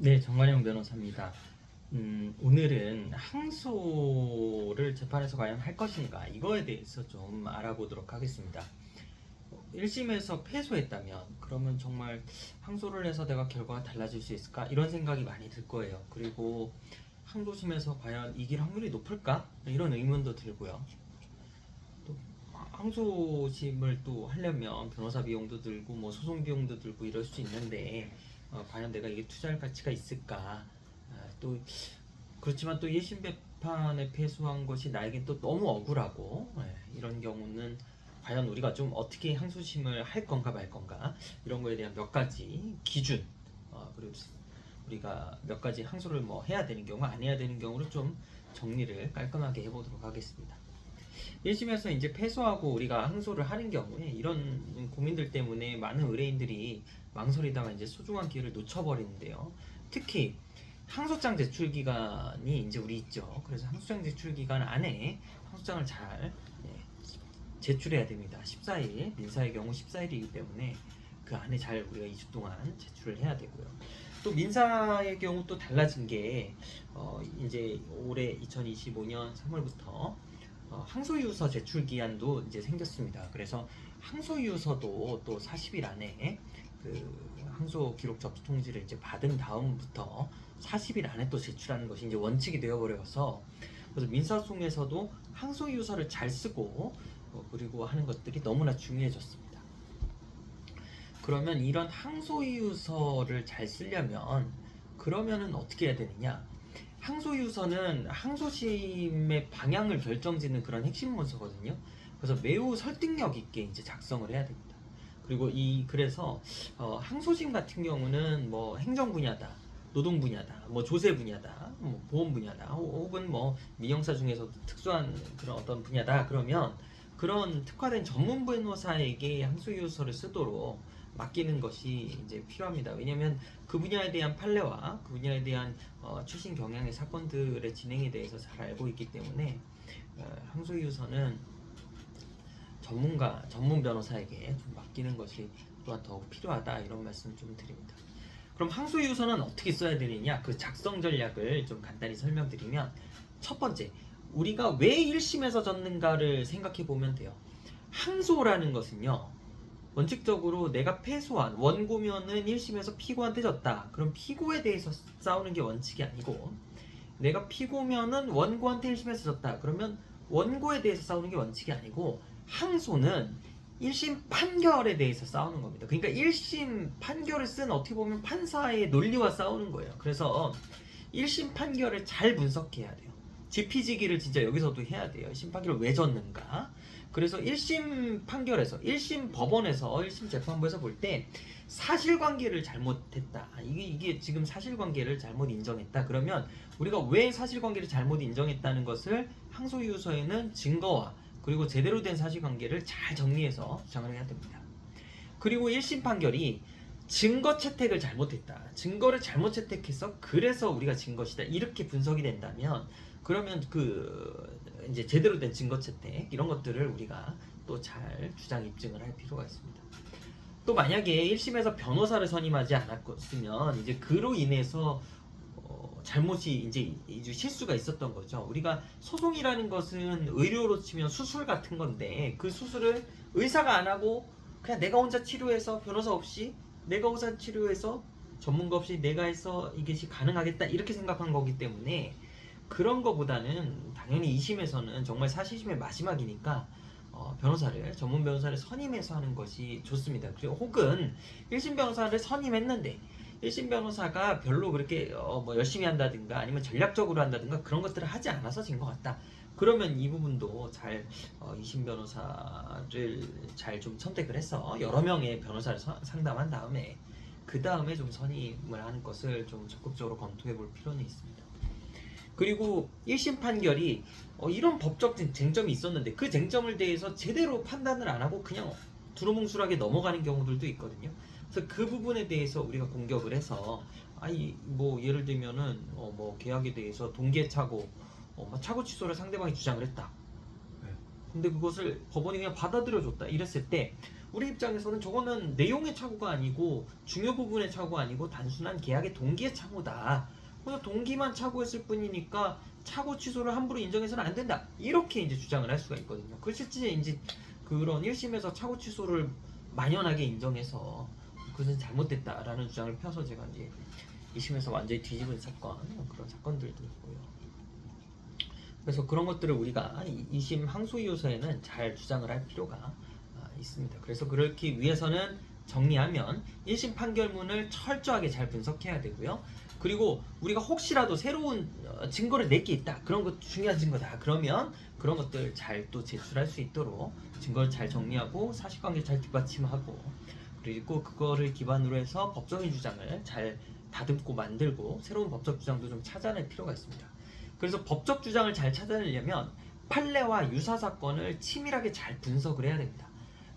네, 정관영 변호사입니다. 오늘은 항소를 재판에서 과연 할 것인가 이거에 대해서 좀 알아보도록 하겠습니다. 1심에서 패소했다면 그러면 정말 항소를 해서 내가 결과가 달라질 수 있을까? 이런 생각이 많이 들 거예요. 그리고 항소심에서 과연 이길 확률이 높을까? 이런 의문도 들고요. 또 항소심을 또 하려면 변호사 비용도 들고 뭐 소송 비용도 들고 이럴 수 있는데 과연 내가 이게 투자할 가치가 있을까? 또 그렇지만 또 1심 재판에 패소한 것이 나에겐 또 너무 억울하고 이런 경우는 과연 우리가 좀 어떻게 항소심을 할 건가 말 건가 이런 거에 대한 몇 가지 기준 그리고 우리가 몇 가지 항소를 뭐 해야 되는 경우 안 해야 되는 경우를 좀 정리를 깔끔하게 해보도록 하겠습니다. 1심에서 이제 패소하고 우리가 항소를 하는 경우에 이런 고민들 때문에 많은 의뢰인들이 망설이다가 이제 소중한 기회를 놓쳐버리는데요. 특히 항소장 제출 기간이 이제 우리 있죠. 그래서 항소장 제출 기간 안에 항소장을 잘 제출해야 됩니다. 14일, 민사의 경우 14일이기 때문에 그 안에 잘 우리가 2주 동안 제출을 해야 되고요. 또 민사의 경우 또 달라진 게 이제 올해 2025년 3월부터 항소유서 제출 기한도 이제 생겼습니다. 그래서 항소유서도 또 40일 안에 그 항소 기록 접수 통지를 이제 받은 다음부터 40일 안에 또 제출하는 것이 이제 원칙이 되어버려서 그래서 민사소송에서도 항소유서를 잘 쓰고 그리고 하는 것들이 너무나 중요해졌습니다. 그러면 이런 항소유서를 잘 쓰려면 그러면은 어떻게 해야 되느냐? 항소유서는 항소심의 방향을 결정짓는 그런 핵심 문서거든요. 그래서 매우 설득력 있게 이제 작성을 해야 됩니다. 그리고 그래서 항소심 같은 경우는 뭐 행정 분야다, 노동 분야다, 뭐 조세 분야다, 뭐 보험 분야다, 혹은 뭐 민형사 중에서도 특수한 그런 어떤 분야다. 그러면 그런 특화된 전문 변호사에게 항소유서를 쓰도록 맡기는 것이 이제 필요합니다. 왜냐하면 그 분야에 대한 판례와 그 분야에 대한 최신 경향의 사건들의 진행에 대해서 잘 알고 있기 때문에 항소유서는 전문 변호사에게 좀 맡기는 것이 또한 더욱 필요하다 이런 말씀 좀 드립니다. 그럼 항소유서는 어떻게 써야 되느냐? 그 작성 전략을 좀 간단히 설명드리면 첫 번째, 우리가 왜 1심에서 졌는가를 생각해 보면 돼요. 항소라는 것은요. 원칙적으로 내가 패소한 원고면은 1심에서 피고한테 졌다. 그럼 피고에 대해서 싸우는 게 원칙이 아니고 내가 피고면은 원고한테 1심에서 졌다. 그러면 원고에 대해서 싸우는 게 원칙이 아니고 항소는 1심 판결에 대해서 싸우는 겁니다. 그러니까 1심 판결을 쓴 어떻게 보면 판사의 논리와 싸우는 거예요. 그래서 1심 판결을 잘 분석해야 돼요. 지피지기를 진짜 여기서도 해야 돼요. 심판결을 왜 졌는가? 그래서 1심 판결에서 1심 법원에서 1심 재판부에서 볼 때 사실관계를 잘못했다. 이게 지금 사실관계를 잘못 인정했다. 그러면 우리가 왜 사실관계를 잘못 인정했다는 것을 항소유서에는 증거와 그리고 제대로 된 사실관계를 잘 정리해서 주장을 해야 됩니다. 그리고 1심 판결이 증거 채택을 잘못했다. 증거를 잘못 채택해서 그래서 우리가 진 것이다. 이렇게 분석이 된다면 그러면 그 이제 제대로 된 증거 채택 이런 것들을 우리가 또 잘 주장 입증을 할 필요가 있습니다. 또 만약에 1심에서 변호사를 선임하지 않았으면 이제 그로 인해서 잘못이 이제 실수가 있었던 거죠. 우리가 소송이라는 것은 의료로 치면 수술 같은 건데 그 수술을 의사가 안 하고 그냥 내가 혼자 치료해서 변호사 없이 내가 혼자 치료해서 전문가 없이 내가 해서 이것이 가능하겠다 이렇게 생각한 거기 때문에 그런 거보다는 당연히 2심에서는 정말 사실심의 마지막이니까 변호사를 전문 변호사를 선임해서 하는 것이 좋습니다. 그리고 혹은 1심 변호사를 선임했는데 1심 변호사가 별로 그렇게 뭐 열심히 한다든가 아니면 전략적으로 한다든가 그런 것들을 하지 않아서 진 것 같다. 그러면 이 부분도 잘 2심 변호사를 잘 좀 선택을 해서 여러 명의 변호사를 상담한 다음에 그 다음에 좀 선임을 하는 것을 좀 적극적으로 검토해 볼 필요는 있습니다. 그리고 1심 판결이 이런 법적 쟁점이 있었는데 그 쟁점을 대해서 제대로 판단을 안 하고 그냥 두루뭉술하게 넘어가는 경우들도 있거든요. 그래서 그 부분에 대해서 우리가 공격을 해서 뭐 예를 들면은 뭐 계약에 대해서 동기의 착오 취소를 상대방이 주장을 했다. 근데 그것을 법원이 그냥 받아들여줬다. 이랬을 때 우리 입장에서는 저거는 내용의 착오가 아니고 중요 부분의 착오가 아니고 단순한 계약의 동기의 착오다. 그냥 동기만 착오했을 뿐이니까 착오 취소를 함부로 인정해서는 안 된다. 이렇게 이제 주장을 할 수가 있거든요. 그 실제 이제 그런 1심에서 착오 취소를 만연하게 인정해서 그것은 잘못됐다라는 주장을 펴서 제가 이제 2심에서 완전히 뒤집은 사건, 그런 사건들도 있고요. 그래서 그런 것들을 우리가 2심 항소이유서에는 잘 주장을 할 필요가 있습니다. 그래서 그렇기 위해서는 정리하면 1심 판결문을 철저하게 잘 분석해야 되고요. 그리고 우리가 혹시라도 새로운 증거를 낼 게 있다, 그런 것 중요한 증거다, 그러면 그런 것들 잘 또 제출할 수 있도록 증거를 잘 정리하고 사실관계 잘 뒷받침하고, 그리고 그거를 기반으로 해서 법적인 주장을 잘 다듬고 만들고 새로운 법적 주장도 좀 찾아낼 필요가 있습니다. 그래서 법적 주장을 잘 찾아내려면 판례와 유사 사건을 치밀하게 잘 분석을 해야 됩니다.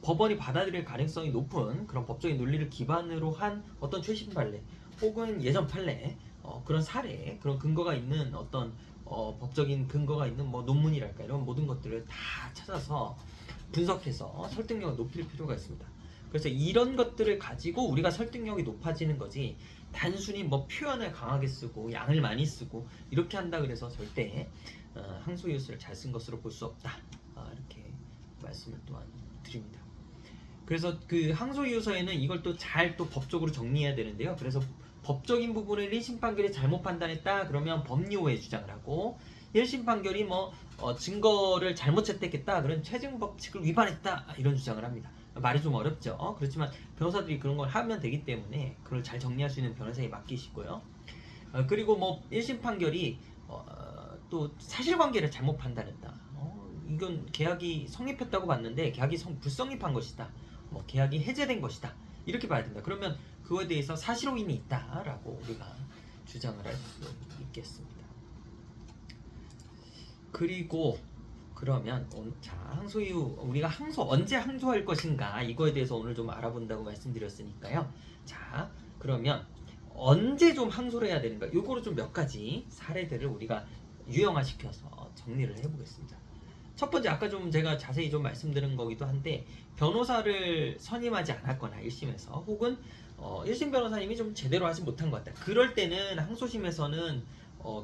법원이 받아들일 가능성이 높은 그런 법적인 논리를 기반으로 한 어떤 최신 판례 혹은 예전 판례, 그런 사례, 그런 근거가 있는 어떤 법적인 근거가 있는 뭐 논문이랄까, 이런 모든 것들을 다 찾아서 분석해서 설득력을 높일 필요가 있습니다. 그래서 이런 것들을 가지고 우리가 설득력이 높아지는 거지, 단순히 뭐 표현을 강하게 쓰고 양을 많이 쓰고 이렇게 한다 그래서 절대 항소이유서를 잘 쓴 것으로 볼 수 없다, 이렇게 말씀을 또한 드립니다. 그래서 그 항소이유서에는 이걸 또 잘 또 법적으로 정리해야 되는데요. 그래서 법적인 부분을 1심 판결이 잘못 판단했다 그러면 법리오해 주장을 하고, 1심 판결이 뭐 증거를 잘못 채택했다 그런 최종 법칙을 위반했다 이런 주장을 합니다. 말이 좀 어렵죠. 그렇지만 변호사들이 그런 걸 하면 되기 때문에 그걸 잘 정리할 수 있는 변호사에 맡기시고요. 그리고 뭐 1심 판결이 또 사실관계를 잘못 판단했다. 이건 계약이 성립했다고 봤는데 계약이 불성립한 것이다. 뭐 계약이 해제된 것이다. 이렇게 봐야 된다. 그러면 그거에 대해서 사실 오인이 있다라고 우리가 주장을 할 수 있겠습니다. 그리고 그러면 자, 항소 이후 우리가 언제 항소할 것인가 이거에 대해서 오늘 좀 알아본다고 말씀드렸으니까요. 자, 그러면 언제 좀 항소를 해야 되는가, 요거를 좀 몇 가지 사례들을 우리가 유형화시켜서 정리를 해보겠습니다. 첫 번째, 아까 좀 제가 자세히 좀 말씀드린 거기도 한데, 변호사를 선임하지 않았거나 1심에서 혹은 1심 변호사님이 좀 제대로 하지 못한 것 같다, 그럴 때는 항소심에서는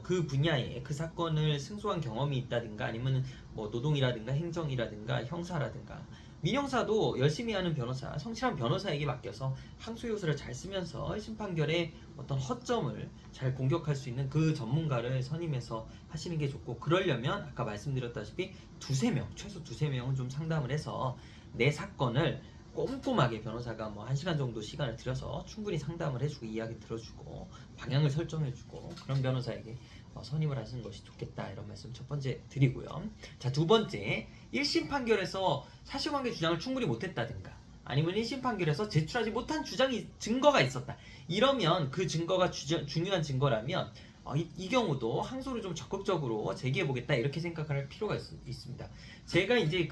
그 분야에 그 사건을 승소한 경험이 있다든가 아니면 뭐 노동이라든가 행정이라든가 형사라든가 민형사도 열심히 하는 변호사, 성실한 변호사에게 맡겨서 항소유서를 잘 쓰면서 1심 판결의 어떤 허점을 잘 공격할 수 있는 그 전문가를 선임해서 하시는 게 좋고, 그러려면 아까 말씀드렸다시피 최소 두세 명은 좀 상담을 해서 내 사건을 꼼꼼하게 변호사가 뭐 1시간 정도 시간을 들여서 충분히 상담을 해주고 이야기 들어주고 방향을 설정해주고 그런 변호사에게 선임을 하시는 것이 좋겠다, 이런 말씀 첫 번째 드리고요. 자, 두 번째, 1심 판결에서 사실관계 주장을 충분히 못했다든가 아니면 1심 판결에서 제출하지 못한 증거가 있었다, 이러면 그 증거가 중요한 증거라면 이 경우도 항소를 좀 적극적으로 제기해보겠다, 이렇게 생각할 필요가 있습니다. 제가 이제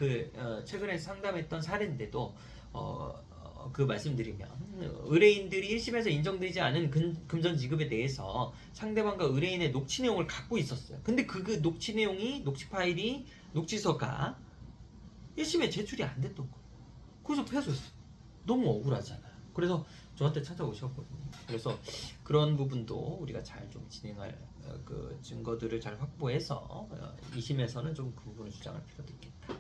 최근에 상담했던 사례인데도 그 말씀드리면, 의뢰인들이 1심에서 인정되지 않은 금전 지급에 대해서 상대방과 의뢰인의 녹취 내용을 갖고 있었어요. 근데 그 녹취 내용이, 녹취 파일이, 녹취서가 1심에 제출이 안 됐던 거예요. 그래서 패소했어요. 너무 억울하잖아요. 그래서 저한테 찾아오셨거든요. 그래서 그런 부분도 우리가 잘 좀 진행할 그 증거들을 잘 확보해서 2심에서는 좀 그 부분을 주장할 필요도 있겠다.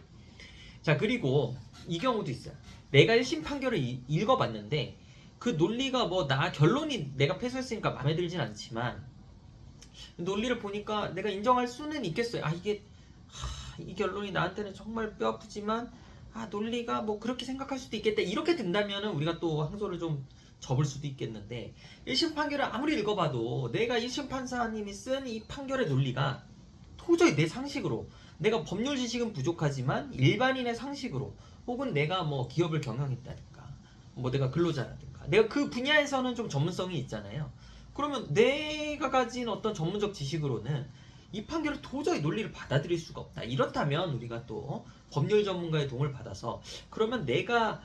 자, 그리고 이 경우도 있어요. 내가 1심 판결을 읽어봤는데 그 논리가 결론이 내가 패소했으니까 마음에 들진 않지만 논리를 보니까 내가 인정할 수는 있겠어요. 이 결론이 나한테는 정말 뼈아프지만 논리가 그렇게 생각할 수도 있겠다, 이렇게 된다면 우리가 또 항소를 좀 접을 수도 있겠는데, 1심 판결을 아무리 읽어봐도 내가 1심 판사님이 쓴 이 판결의 논리가 도저히 내 상식으로, 내가 법률 지식은 부족하지만 일반인의 상식으로, 혹은 내가 기업을 경영했다든가 내가 근로자라든가 내가 그 분야에서는 좀 전문성이 있잖아요. 그러면 내가 가진 어떤 전문적 지식으로는 이 판결을 도저히 논리를 받아들일 수가 없다, 이렇다면 우리가 또 법률 전문가의 도움을 받아서, 그러면 내가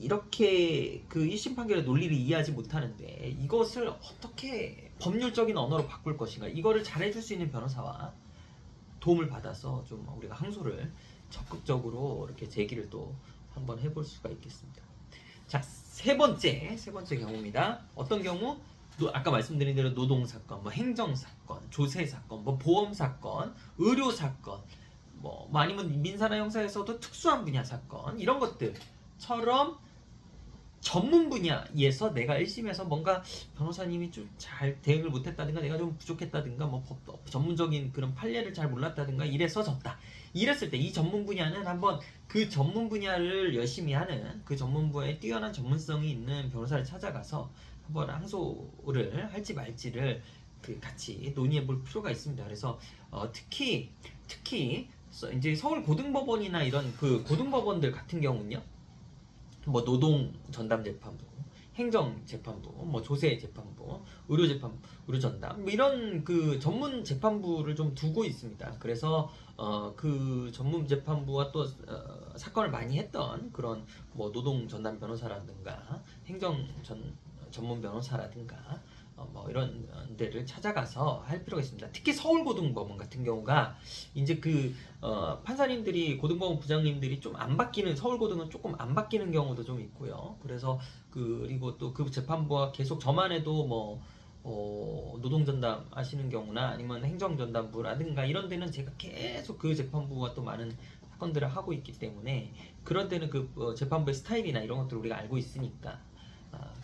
이렇게 그 1심 판결의 논리를 이해하지 못하는데 이것을 어떻게 법률적인 언어로 바꿀 것인가, 이거를 잘해줄 수 있는 변호사와 도움을 받아서 좀 우리가 항소를 적극적으로 이렇게 제기를 또 한번 해볼 수가 있겠습니다. 자, 세 번째 경우입니다. 어떤 경우? 아까 말씀드린 대로 노동 사건, 뭐 행정 사건, 조세 사건, 뭐 보험 사건, 의료 사건, 뭐 아니면 민사나 형사에서도 특수한 분야 사건 이런 것들처럼 전문 분야에서 내가 1심에서 뭔가 변호사님이 좀 잘 대응을 못했다든가 내가 좀 부족했다든가 뭐 전문적인 그런 판례를 잘 몰랐다든가 이래서 졌다. 이랬을 때 이 전문 분야는 한번 그 전문 분야를 열심히 하는 그 전문 분야에 뛰어난 전문성이 있는 변호사를 찾아가서 한번 항소를 할지 말지를 그 같이 논의해 볼 필요가 있습니다. 그래서 특히 이제 서울 고등법원이나 이런 그 고등법원들 같은 경우는요. 뭐 노동 전담 재판부, 행정 재판부, 뭐 조세 재판부, 의료 전담 뭐 이런 그 전문 재판부를 좀 두고 있습니다. 그래서 그 전문 재판부와 또 사건을 많이 했던 그런 뭐 노동 전담 변호사라든가 전문 변호사라든가 뭐 이런 데를 찾아가서 할 필요가 있습니다. 특히 서울고등법원 같은 경우가 이제 그 판사님들이 고등법원 부장님들이 좀 안 바뀌는 서울고등은 조금 안 바뀌는 경우도 좀 있고요. 그래서 그리고 또 그 재판부와 계속 저만 해도 뭐 노동전담 하시는 경우나 아니면 행정전담부라든가 이런 데는 제가 계속 그 재판부와 또 많은 사건들을 하고 있기 때문에 그런 데는 그 재판부의 스타일이나 이런 것들을 우리가 알고 있으니까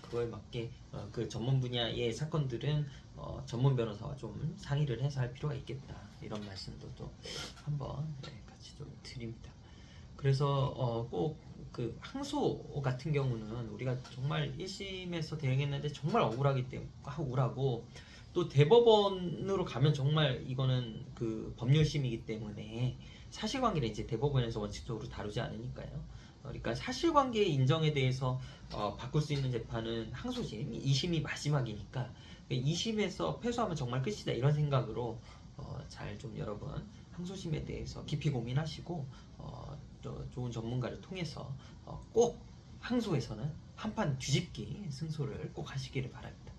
그거에 맞게 그 전문 분야의 사건들은 전문 변호사와 좀 상의를 해서 할 필요가 있겠다 이런 말씀도 또 한번 같이 좀 드립니다. 그래서 꼭 그 항소 같은 경우는 우리가 정말 1심에서 대응했는데 정말 억울하고 또 대법원으로 가면 정말 이거는 그 법률심이기 때문에 사실관계를 이제 대법원에서 원칙적으로 다루지 않으니까요. 그러니까 사실관계의 인정에 대해서 바꿀 수 있는 재판은 항소심, 2심이 마지막이니까 2심에서 패소하면 정말 끝이다 이런 생각으로 잘 좀 여러분 항소심에 대해서 깊이 고민하시고 좋은 전문가를 통해서 꼭 항소에서는 한판 뒤집기 승소를 꼭 하시기를 바랍니다.